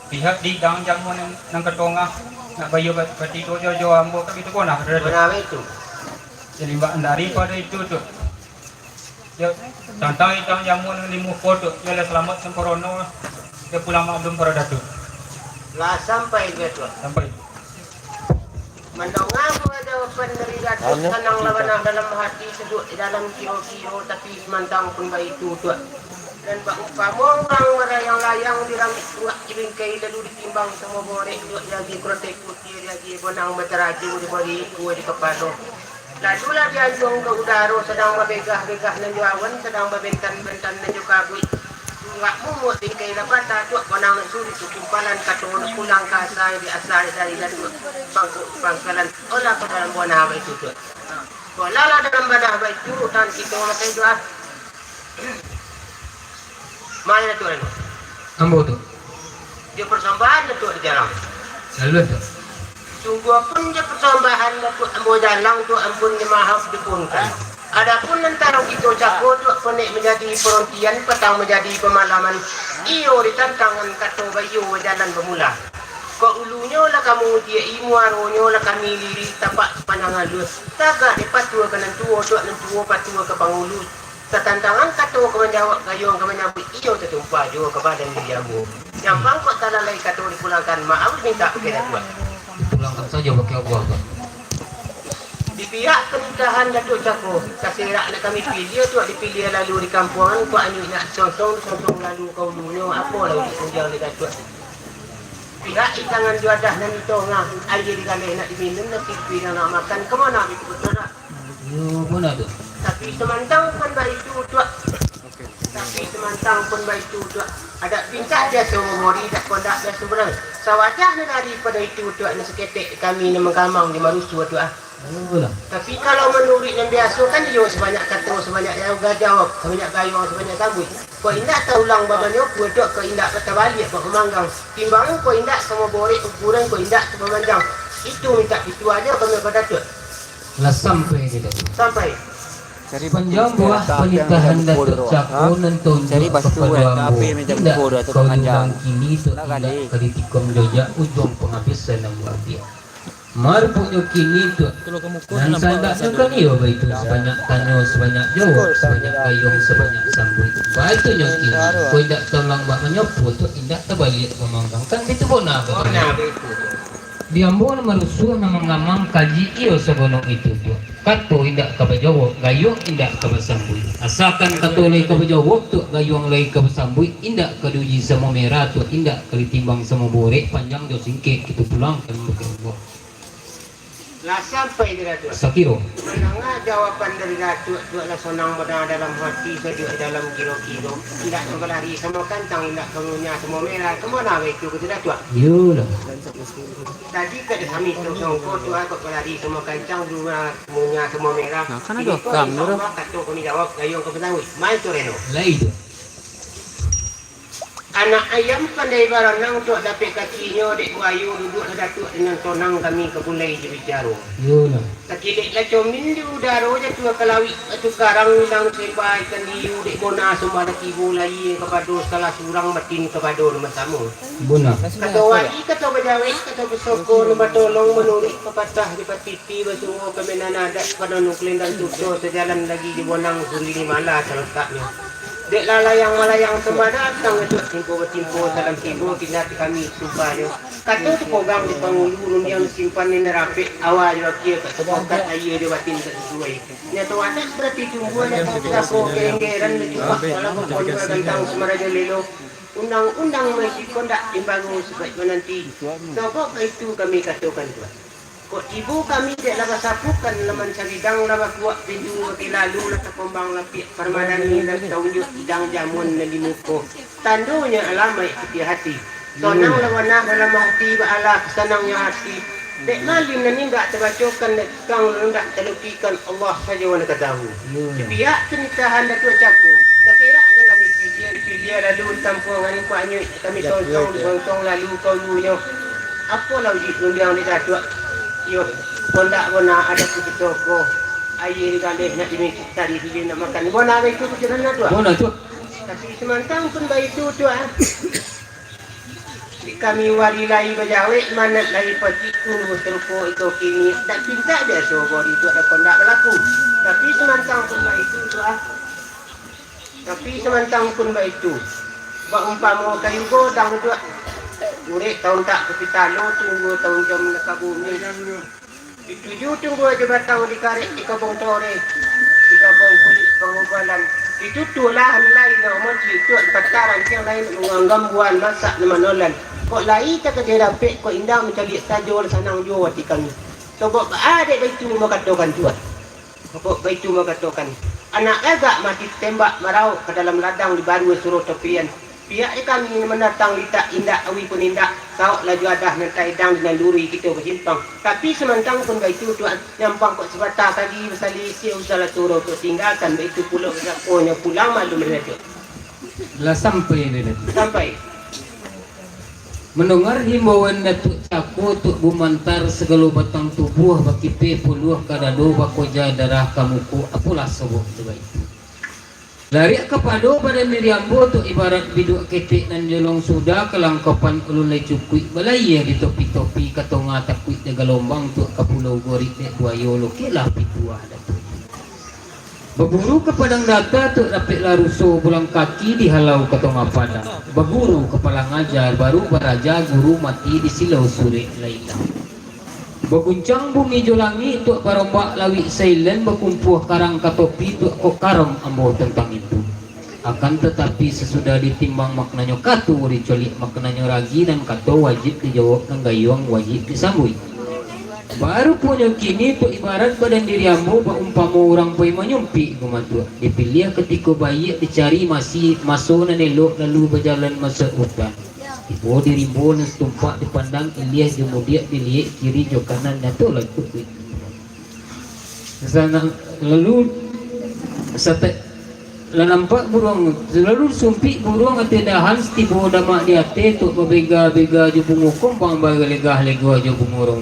pihak di dang jamu nang ketongah nak bayu berarti tu jo ambo kan itu kona Berapa itu? jadi mbak daripada itu tu ya contoh itu jamu nang limu foto ya selamat semporono dia pulang belum pada datu Lah sampai gitu. sampai Mendongam ada penderi datuk senang lawan dalam hati seduk dalam kiro-kiro tapi semantang pun baik itu tu. Dan pak umpama orang merayang layang di rambut tua ibingkai lalu ditimbang semua borek tu lagi krotek putih lagi benang berteraju di bari kue di kepala. Lalu lah dia jong ke udara sedang membegah-begah dan juawan sedang berbentan-bentan dan juga kabut. Enggak muat bingkai dapat tak benang suri tu kumpalan katong pulang ke asal di asal dari lalu pangkalan olah ke dalam buah nama itu tu. Olah lah dalam badah itu dan kita makan doa. Mana tu orang? ambo tu Dia persembahan tu di dalam. lalu tu Sungguh pun dia persembahan tu ambo dalam tu ampun di mahal dipunkan. Adapun antara kita jago tu penik menjadi perontian petang menjadi pemalaman. Iyo ditantangan kata bayu jalan bermula. Kau ulunya lah kamu dia imuaronyo lah kami liri tapak pandangan lus. Tagak di patua kanan tua tu nan tua patua ke bangulu. Tantangan kata ke menjawab gayung ke menyambut iyo tertumpah juga ke badan dirimu. Yang bangkot talalai kata dipulangkan maaf minta pakai tua. dipulangkan saja pakai Allah tu Di pihak kenikahan Datuk Cako, kasirak nak kami pilih tu dipilih lalu di kampungan kau anu nak sosong lalu kau dulu apa lalu disenjau di Datuk. Pihak tangan juadah dan ditongah air di galai nak diminum nak pipi nak makan ke mana itu betul tak? yo mana tu Tapi semantang pun baik tu tuak. Tapi semantang pun baik tu tuak. Ada pintar dia semua mori tak kondak dia seberang. Sawajah daripada itu tuak nak seketek kami nak mengkamang di marusu tuak. lah Tapi kalau menurut yang biasa kan dia sebanyak kata sebanyak yang jawab sebanyak gayung sebanyak sambut. Kau indak tahu ulang babanya kau dok kau indak kata balik kau memanggang. Timbang kau indak sama borek ukuran kau indak sepanjang. Itu minta itu aja kami pada tu. lah sampai gitu Sampai Panjang buah pernikahan Datuk Cako nonton Cari bastu tapi macam bodoh tu panjang. Kini tu tidak keditikam jejak ujung penghabisan yang luar biasa. Marpunya kini tu dan sandaknya kan iyo itu sebanyak tanyo sebanyak jawab sebanyak gayung sebanyak sambut. Baik tu nyokin. Kau tidak tolong buat menyopo tu tidak terbalik memanggang kan itu bona. Warna itu. Diambil merusuh na mengamang kaji iyo sebelum itu tu. Kato indak kabajawab, gayung indak kabasambui. Asalkan kato lay kabajawab tu, gayung lay kabasambui, indak kaduji sama merah tu, indak kalitimbang sama borek, panjang do singkit, kita pulang kan bukan buat. Lah sampai dia tu. Sakiro. Menengah jawapan dari Datuk tu adalah senang pada dalam hati sejuk dalam kilo-kilo. Tidak berlari sama kantang, tidak kemunya semua merah. Kemana itu ke Datuk? Yulah. Tadi kada kami songko tu aku berlari semua kancang dua semuanya semua merah. Nah, kan ada kamera. Kata kami jawab gayung ke petang. Mai tu reno. Lai tu. Anak ayam pandai baranang tu dapat kakinya dek buayu duduk Datuk dengan tonang kami ke bulai je bicara. Yulah. Kaki dek lacomin di udara je tu kalawi tu karang dang sembai kan diu dek bona semua dak bulai kepada salah surang batin kepada rumah tamu. Buna. Kata wali, kata bajawai, kata besoko, nombor tolong menulis pepatah di patiti bersungo kemenan adat pada nuklin dan tukso sejalan lagi di bonang suri limala selekatnya. Dek lalayang-malayang sembah datang itu timpo-timpo dalam timpo kita kami sumpahnya. Kata tu program di pangulu yang simpan ni nerapik awal juga kia kat sepokat air dia batin tak sesuai. Nya tu ada berarti tunggu ada tako kenggeran dicupak dalam pokok gantang semaraja lelo. Undang-undang masih kondak dibangun sebab menanti. Sebab itu kami katakan tu. Kok ibu kami dek laba sapukan laman saridang laba kuat pintu ke lalu la kembang lapik permadani la taunjuk idang jamun na di muko. Tandunya alamai hati-hati. Sonang lawanah dalam hati ba'ala kesenangnya hati. Dek malim na ninggak terbacokan dek kang rendak terlukikan Allah saja wana ketahu. Pihak kenikahan Datuk Cako. Kasirak ke kami pilih lalu tampungan kuatnya kami sontong lalu kau luyo. Apa lau di undang di Datuk? Yo, kondak bona ada pergi toko. Air galih nak dimikir tadi dia nak makan. Bona itu perjalanan tu. Bona tu. Tapi semantang pun baik tu. Di kami warilai bajawe mana lagi pati tunggu terupo itu kini tak pinta dia sobo itu ada kondak berlaku. Tapi semantang pun itu tu ah. Tapi semantang pun itu. Ba umpama kayu godang tu. Urek tahun tak kapitalo tunggu tahun jam nak bumi. Dituju tunggu aja batang di karek di kabong tore. Di kabong kulit pengubalan. Itu tulah lain na umon itu pataran yang lain menganggam buan masak na manolan. Kok lain tak ada dapat kok indah mencari tajol sanang jo di kami. Coba ada itu makatokan tuan. Coba itu makatokan. Anak agak mati tembak marau ke dalam ladang di baru suruh tepian. Pihak kami mendatang litak indak awi pun indak. Kau laju adah nantai dang dengan luri kita bersimpang. Tapi semantang pun itu tuan nyampang kok sebatah tadi besali si usaha suruh tu tinggalkan itu pulau punya pulang malu mereka. Lah sampai dia tu. Sampai. Mendengar himbauan Datuk Cako untuk gumantar segala batang tubuh baki pe puluh kadado bakoja darah kamuku apulah sebut tu baik. Lari kepada pada Miriambo tu ibarat biduk ketik dan jolong sudah kelangkapan ulun cukui balaya di topi-topi katonga takui de galombang tu ke pulau gorik de buayo lokelah pituah Datuk. Berburu ke padang data tu dapat laruso bulang kaki dihalau katonga pada. Berguru kepala ngajar baru beraja guru mati di silau suri laila. Berguncang bumi jolangi tu barombak lawi silent berkumpuh karang katopi tu kok karam ambo tentang itu. Akan tetapi sesudah ditimbang maknanya katu dicolik maknanya ragi dan kato wajib dijawab dan gayung wajib disambui. Baru punya kini tu ibarat badan diri ambo umpama orang poi menyumpi kumatu. Dipilih ketika bayi dicari masih masuk dan elok lalu berjalan masuk hutan. Ibu dirimbo dan setumpak dipandang Ilyas kemudian dilihat kiri jo kanan jatuh lah tu. Sana lalu sate nampak burung lalu sumpi burung ati dahan tibo damak di ate tu bega-bega jo bungukom pang balegah-legah jo bungurong.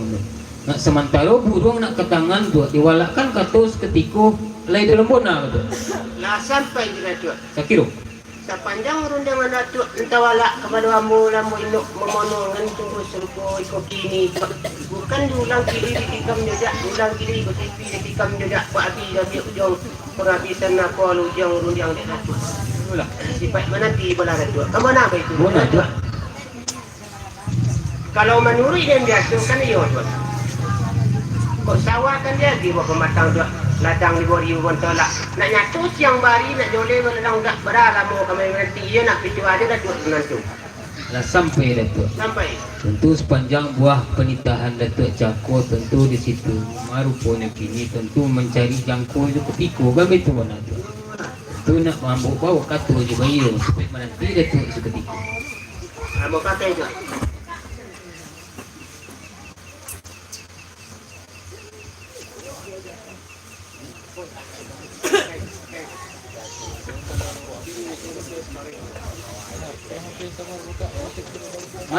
Nak sementara burung nak ke tangan tu diwalakan katos ketiko lai dalam bona tu. Lah sampai dia tu. Sakiro. Sepanjang rundangan Datuk entawala kepada ambo lambo induk memonongan tunggu serupo ikut kini. Bukan diulang kiri ditikam jejak, ulang kiri bertipi ditikam jejak. Buat api dari ujung penghabisan apa ujung rundang dia Datuk. Itulah. Sifat mana di belah Datuk. Ke mana apa itu? Bona tu. Kalau menurut dia biasa kan dia Datuk. Kok sawah kan dia di bawah pematang tu. Ladang di bawah ribu tolak. Nak nyatu siang bari nak joleh meladang tak berala mau kami nanti ia nak picu ada dah dua nanti. Lah sampai Datuk. Sampai. Tentu sepanjang buah penitahan Datuk Cako tentu di situ. Marupanya kini tentu mencari jangkau itu ketiko kami tu mana tu. Tentu nak mambuk bawa katu je bayu supaya menanti Datuk seketika. Mau pakai tu.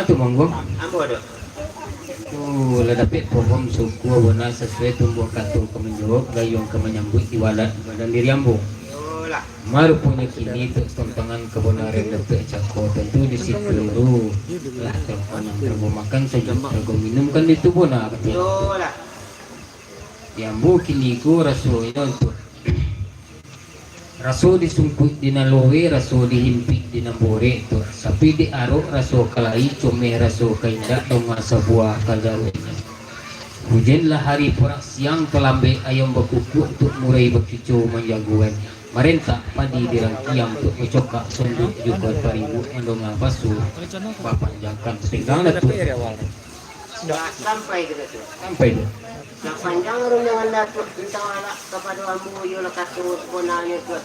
Tu monggo. Ambo ada. Tu lah dapat pohon suku warna sesuai tumbuh katu kemenjawab gayung kemenyambut di walat badan diri ambo. Yolah. Marupanya kini tu tantangan kebenaran Datuk Cako tentu di situ lu lah terpanang tergo makan saja tergo minum kan itu bona kata. Yolah. Ambo kini ku rasulnya tu. Rasul disungkut di nalowe, rasul dihimpit di nambore tu. Tapi di arok rasul kalai comeh rasul kaindak donga sebuah kajarunya. Hujanlah hari porak siang telambe ayam berkukuk untuk murai bercucu menjaguan. Merentah padi dirangkiam untuk mencokak sunduk juga paribu mendonga basuh. Bapanjangkan setengah tu. Sampai kita tu. Sampai tu. Yang panjang rundangan Datuk tentang anak kepada ambo yolah kasus bonanya tu.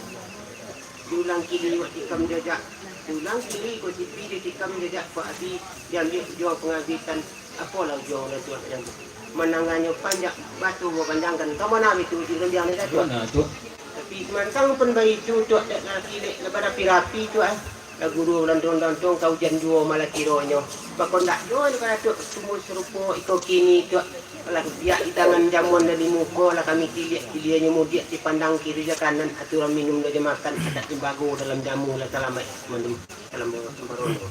Diulang kiri waktu tikam jejak. Diulang kiri kau tipi dia tikam jejak Pak Abi diambil jual penghabisan apalah jual Datuk yang menangannya panjang batu panjangkan. Kau mana itu di rendang ni Datuk? Bona tu. Tapi semantang pun bayi tu tu ada lagi lepas rapi-rapi tu lah guru landong-landong kau jan dua malah kironya. Bakon tak jual lepas tu semua serupa ikut kini tu. Kalau dia di tangan jamuan dari muka lah kami kiliannya mudik dipandang kiri je kanan aturan minum dan makan ada tembago dalam jamu lah selamat minum dalam barono.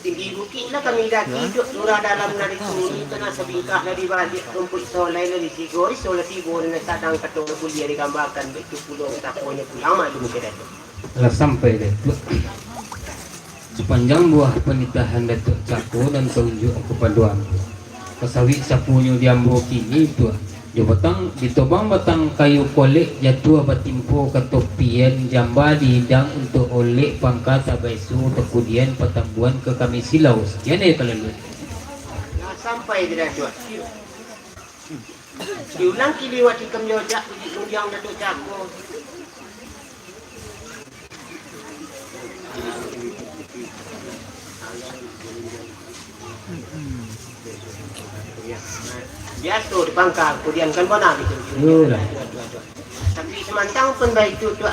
tinggi bukit lah kami daki duduk surah dalam nari suri kena sebingkah dari balik rumput solai dari sigori solah tibo dan sadang katong kuliah digambarkan betul pulau taponya pulang malu ke Datuk. Telah sampai Datuk. Sepanjang buah penitahan Datuk Cako dan tunjuk kepada kasawi sapunyo diambo kini tu. Di ditobang batang kayu kolek jatuh batimpo katopian jamba dihidang untuk oleh pangkat abaisu kemudian patambuan ke kami silau sekian ya kalau Nah, sampai di Datuk. Diulang kiliwat ikam jojak yang Datuk Cako. Biasa di pangkal, kemudian kan mana itu. Yulah. Tapi semantang pun baik tu tu.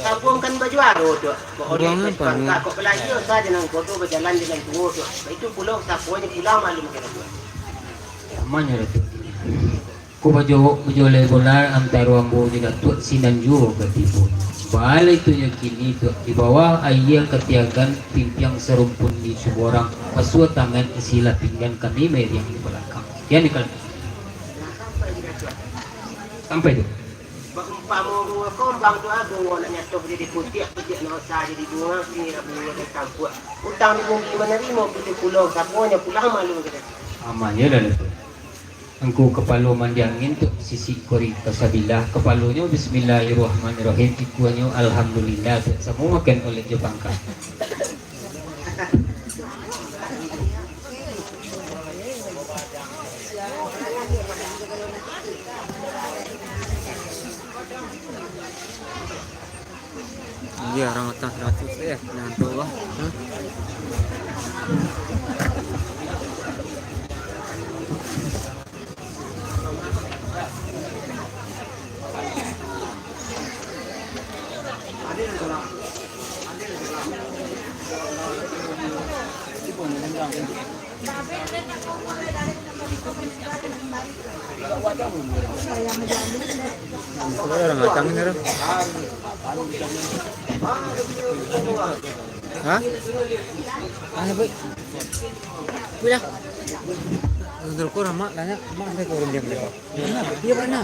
Sabung kan baju aro tu. Orang pangkal kok pelaju saja nang foto berjalan dengan tua tu. Itu pulau sapunya pulau malam kira tu. Amanya Datuk. Ku baju bola antara ambo di Datuk Sinanju ketipu. Balai itu yang kini tu di bawah ayam ketiagan pimpiang serumpun di seborang pasua tangan isilah pinggan kami yang di belakang. Ya ni kalau sampai tu. Umpama bunga kombang tu aku nak nyatuh jadi putih nak usah jadi bunga ini nak bunga di kampung. Utang di bumi menerima putih pulau sapunya pulang malu kita. Amanya dah tu. Engkau kepala mandiangin tu sisi kori kasabilah kepalunya bismillahirrahmanirrahim ikuannya alhamdulillah tu semua makan oleh Jepangka. Iya, orang utang 100 ya, jangan tua. Orang utang ni ram. Hah? Ano ba? Kuya. Untuk ko mak tanya, mak saya ko diam dia. Dia mana?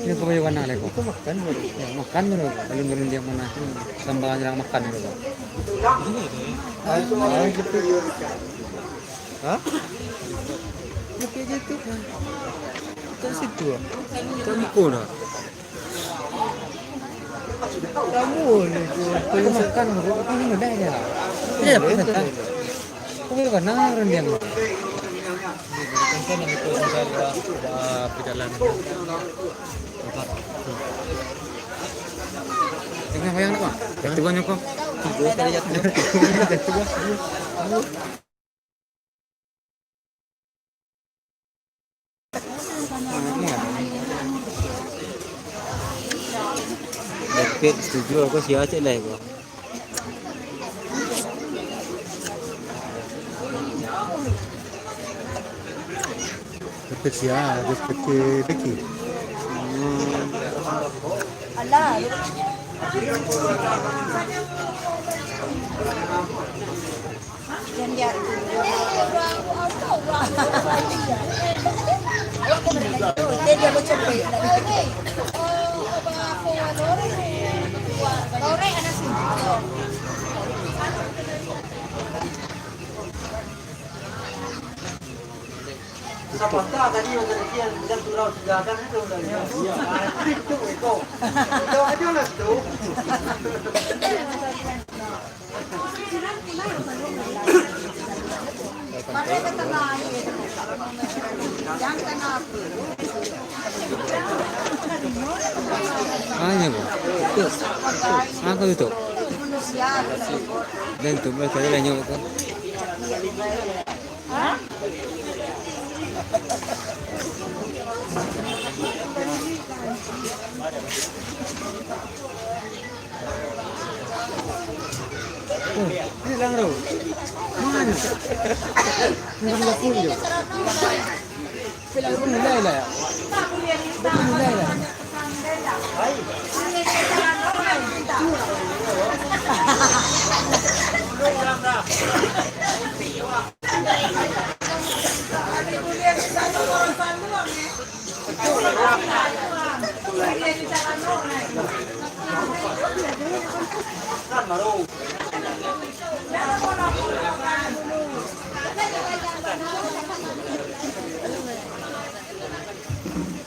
Dia ko bayo na leko. Ko makan mo. Makan mo. Kalau meron dia mana. Sambahan lang makan mo. Ay, gitu. Hah? Kayak gitu kan. Kan situ. Kamu ko na. Kamu kalau makan apa yang ada ya? Iya, betul. Kau kan orang dia. Kan itu misalnya pedalan. Tengah bayang apa? Itu banyak kok. Dapat setuju aku siapa cek lah aku. Dapat siapa? Dapat ke Becky. Alah. Dan dia dia macam Samantha tadi yang terkian bukan surau sejagat itu udahnya. Itu. Itu aja lah tu. Mana kata lain? Yang kena Ano ba? Ito. Ako ito. manusia. Dan ito ba kaya lang ako. Ha? Ini lang raw. Mana? Hindi lang po yun. Betul nilai lah. Betul nilai lah.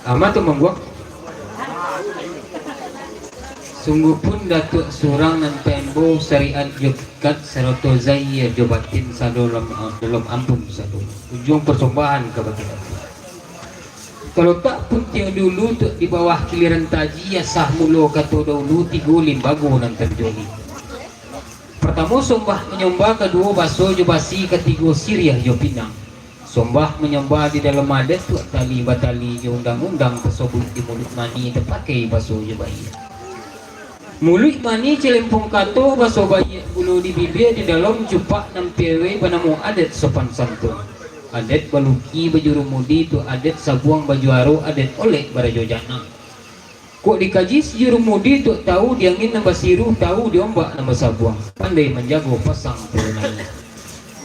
Amat tu membuat sungguh pun Datuk Surang dan Pembo syariat Yogyakarta Saroto Zahir Jobatin Sadolam dalam ampun sadu ujung persembahan kepada Datuk. Kalau tak pun tiang dulu tu di bawah kiliran taji ya sah mulo kato dahulu tigo limbago dan terjoli. Pertama sombah menyembah, kedua baso jo basi, ketiga siriah jo pinang. Sombah menyembah di dalam adat tu tali batali jo undang-undang tersebut di mulut mani terpakai baso jo bayi. Mulut mani celempong kato baso bayi bulu di bibir di dalam cupak nampiwe banamu adat sopan santun. Adat baluki baju rumudi tu adat sabuang baju aro adat oleh barajo jana. Kok dikaji si rumudi tu tahu diangin nambah siruh tahu diombak nambah sabuang pandai menjago pasang perunai.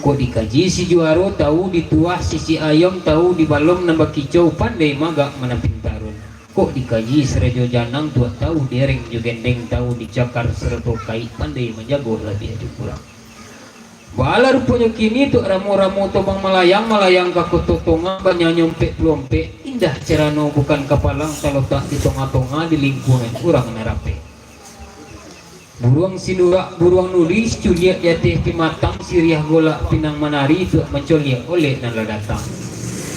Kok dikaji si juaro tahu dituah sisi ayam tahu dibalom nambah kicau pandai magak menapin tarun. Kok dikaji serejo janang tu tahu dereng jugendeng tahu dicakar sereto kait pandai menjago lebih adu kurang. Bala rupanya kini tu ramu-ramu tobang malayang kakutotonga banyak nyompek pelompek indah cerano bukan kapalang kalau tak di tonga-tonga di lingkungan kurang narape. Buruang sinurak buruang nulis culiak jatih pimatang siriah golak pinang manari tu mencoliak oleh nala datang.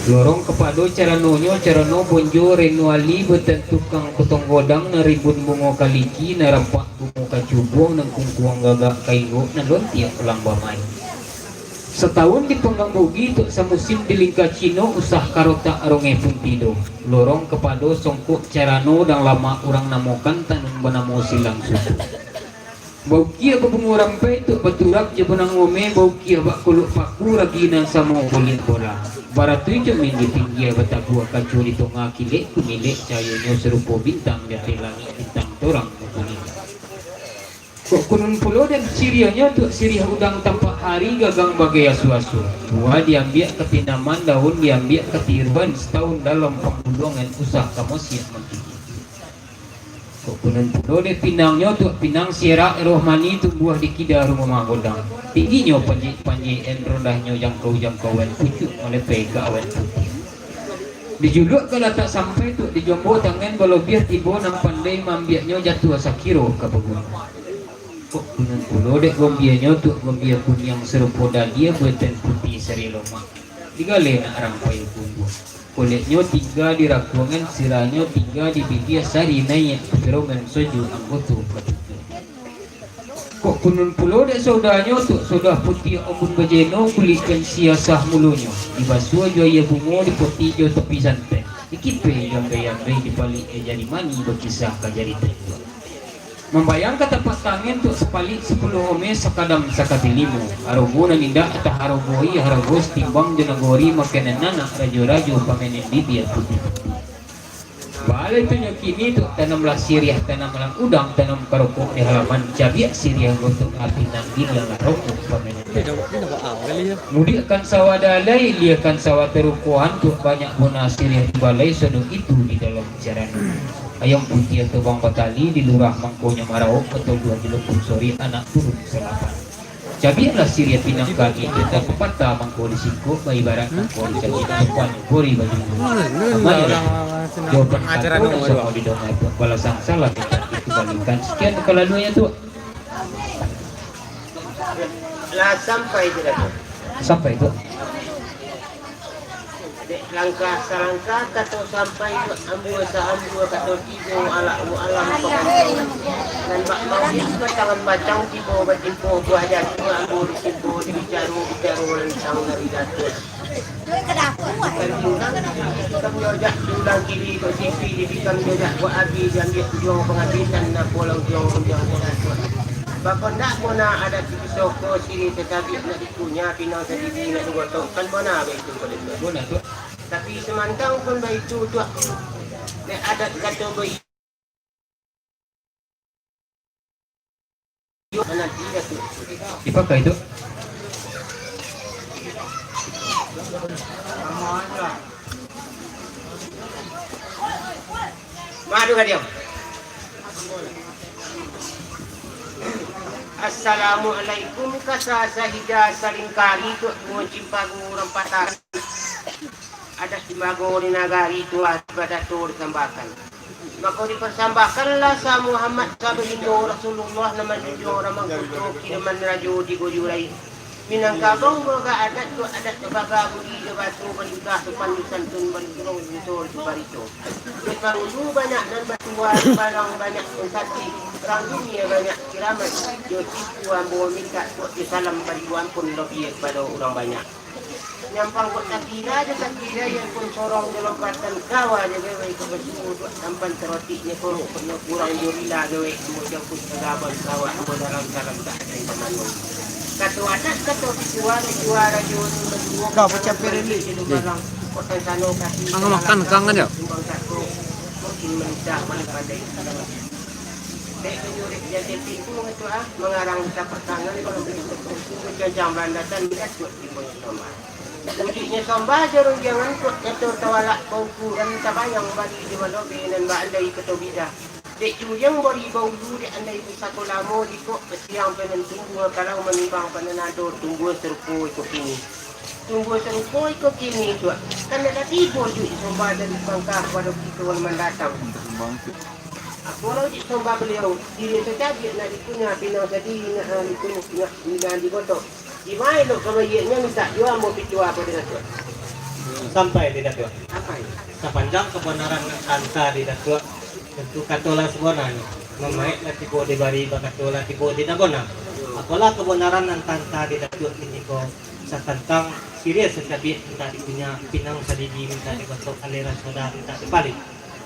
Lorong kepado carano bonjo renuali betan tukang kutong godang naribun bungo kaliki narampak bungo kacubong nang kungkuang gagak kaigo nan lontiak ulang bamai. Setahun di penggang bogi tu sa musim di lingka Cino usah karota aronge puntido. Lorong kepado songkok carano dan lama orang namokan tanung banamo silang susu. Bau kia babungo rampai tu baturak je benang ngome bau kia bak kuluk paku raginan sama kulit bola. Baratu je main di pinggir batagua kacu di tonga kilek kumilik cahayanya serupa bintang di atas langit bintang torang kuning. Kok kunun pulau dan siriahnya tu siriah udang tampak hari gagang bagai asu-asu. Buah diambil ketinaman daun diambil ketiruan setahun dalam pembulungan usah kamu siap mati. Kok kunun pulau de pinangnya tu pinang sierak rohmani tu buah di kidar rumah godang. Tingginya panji en rendahnya jangkau-jangkauan pucuk oleh pega awan putih. Dijuluk kalau tak sampai tu dijombo tangan kalau biar tiba nang pandai mambiaknya jatuh sakiro ke pegunungan. Kok kunun pulau dek gombianya tu gombia kuning serupa dia beten putih seri lomak. Digale nak arang payu kumbu. Kulitnya 3 di rakungan, siranya 3 di bibir sari naik keromen soju anggotu patutu. Kok kunun pulau dek sodanya tu sodah putih ombun bajeno kulitkan siasah mulunya. Di basuh joya bungo di putih jo tepi santai. Dikipe yang gayang-gay di balik jadi mani berkisah kajari terjual. Membayang ke tempat tangan tu sepalik 10 ome sekadam sakatilimu. Harogo na ninda atau harogoi harogos timbang jenagori makanan nanak rajo-rajo pamenin bibir putih. Balai tu kini tu tanamlah siriah tanamlah udang tanam karokok di halaman cabiak siriah untuk api nanggil yang rokok pamenin. Mudiakan sawah dalai liakan sawah terukuhan tu banyak guna siriah di balai sodo itu di dalam jaran. Ayam putih atau bang batali di lurah mangkonya marau atau 2 jelupun sori anak turun selapan. Cabiaklah siriah pinang kaki kita pepatah mangko di singko bayi barat mangko di cabi depan gori baju. Amalah jawaban acara sama di dong itu balasan salah kita dikembalikan sekian kelaluannya tu. Lah sampai je dah. Sampai tu. Langkah selangkah kata sampai ambu kata tibo alam dan mak mau itu tangan bacang tibo batimpo buah jatuh ambu tibo bicara lentang dari jatuh. Kamu jajak ulang kiri ke TV dibikan jajak buat abi diambil jual penghabisan nak pulang jual jatuh. Bapa nak mana ada TV soko sini tetapi nak dikunya pinang sedikit nak digotong kan mana begitu boleh Bona tu. tapi semantang pun baik tu dia ada kata baik nanti dah tu Dipakai tu. Madu ka dia Assalamualaikum kasasa hija salingkari tu cimpagu rempatan. Ada cimpagu di nagari tu pada tu disambakan. Maka dipersambahkanlah sa Muhammad sabihindo Rasulullah nama jujur orang mangkutu kiraman raju di gojulai. Minangkabong mga adat tu adat baga budi batu banjutah pandusan tun banjurong jusur barito. Bekarulu banyak dan batuan barang banyak sensasi perang dunia banyak kiramat joti puan bawa minta di salam bariwan pun lebih pada orang banyak. Nyampang buat takira je takira yang pun sorong dalam katan kawa je gawe kebersua sampan terotiknya korok pernah kurang jurila gawe kemudian pun kegaban kawa ambo dalam salam tak ada yang pemanung. Kata adat kata juara jun berdua kau macam pereli barang kota sana kasih Ang makan kang kan ya? mungkin mendah mana pandai dek menyurik jadi pintu itu mengarang kita pertangan kalau begitu jam landatan kita buat di nomor ujinya sombah jarang jangan kuat nyatur tawalak bauku dan tabayang bagi di malobe dan bandai ketobida dek juyang bari bau di andai satu lamo di kok siang penentu kalau menimbang penenado tunggu serupu ikut kini tunggu serupu ikut kini tu kan ada tiga ju sombah dari bangka pada kita mendatang aku kalau di sombah beliau diri saja dia nak dikunya pinang jadi nak dikunya nak digotok di mana lo kebayanya minta jual mau jual apa dengan tu Sampai tidak tuh. apa ini Sepanjang kebenaran kanta tidak tuh. Tentu katola sebenarnya. Memaik nanti ko di bari bakatola ti ko di nagona. Apalah kebenaran ng kanta tidak tuh ini ko sa tentang serius setabi minta punya pinang sadidi minta digotok aliran soda minta dibalik.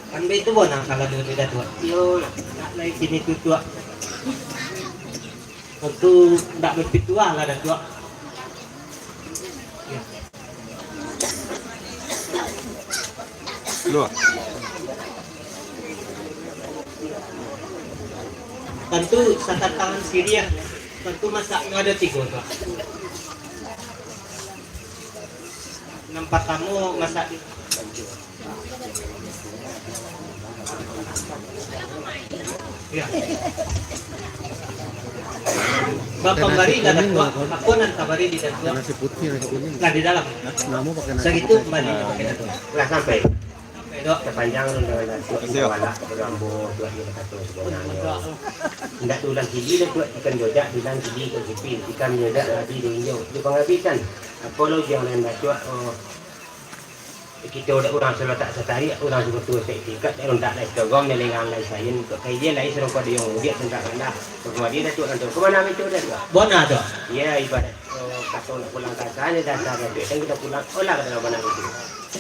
Kan itu bona kalau dulu tidak tuh. yo Nak lagi kini tuh. Tentu tidak berpitua lah dah tuh. Ya. Luar. Tentu sa tantangan Syria tentu masa ada tiga tuh. Nampak kamu masa ya. Bapak bari dan tua, aku nanti bari di dalam. Nasi putih, nasi kuning. Nah di dalam. Namu pakai nasi Segitu putih. bari pakai itu. lah sampai Dok, sepanjang lu dah wala berambo dua dia kata sebenarnya ndak tulang gigi dah buat ikan jojak bilang gigi ke gigi ikan jojak lagi diinjau di penghabisan apolo jangan baca kita udah orang selalu tak setari orang suka tua saya tingkat orang tak lain togong dan lengang lain saya kayak dia lain serong pada yang dia tentang anda semua dia dah tu orang tu kemana itu dah tu bona dok. ya ibadat kata nak pulang kasarnya dasar tu dan kita pulang olah ke dalam mana itu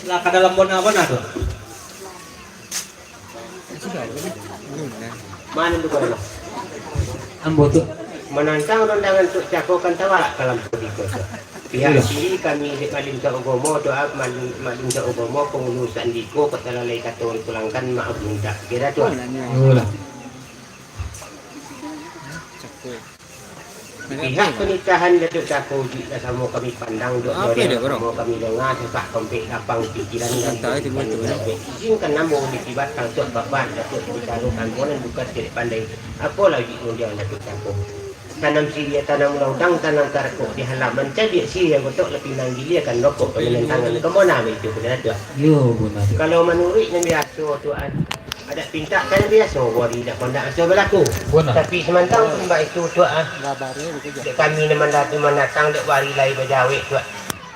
Lah ke dalam bona dok. mana tu kalau Ambo tu menantang undangan untuk cakokan tawalak dalam politik pihak kiri kami di Malim Saogomo doa Malim Saogomo pengurusan diko ketelalai kata pulangkan maaf minta kira tu Yolah. pihak pernikahan Datuk Cako juga sama kami pandang dok Apa dia, bro? sama kami dengar sebab kompek lapang pikiran dan Tak, itu betul. izinkan nambung dikibatkan untuk babat Datuk ditaruhkan bonan bukan tidak pandai apa lagi kemudian Datuk Cako tanam siria tanam laudang tanam karko di halaman cabai siria betul lebih nanggilia kan rokok pemenangan kemana itu benar tu Yo benar. kalau menurut yang biasa tuan ada pinta kan biasa wari dak kondak so berlaku Benar. tapi semantang pun baik itu tuan Gabarnya itu dek kami ni mendatang dek wari lai berjawik tuan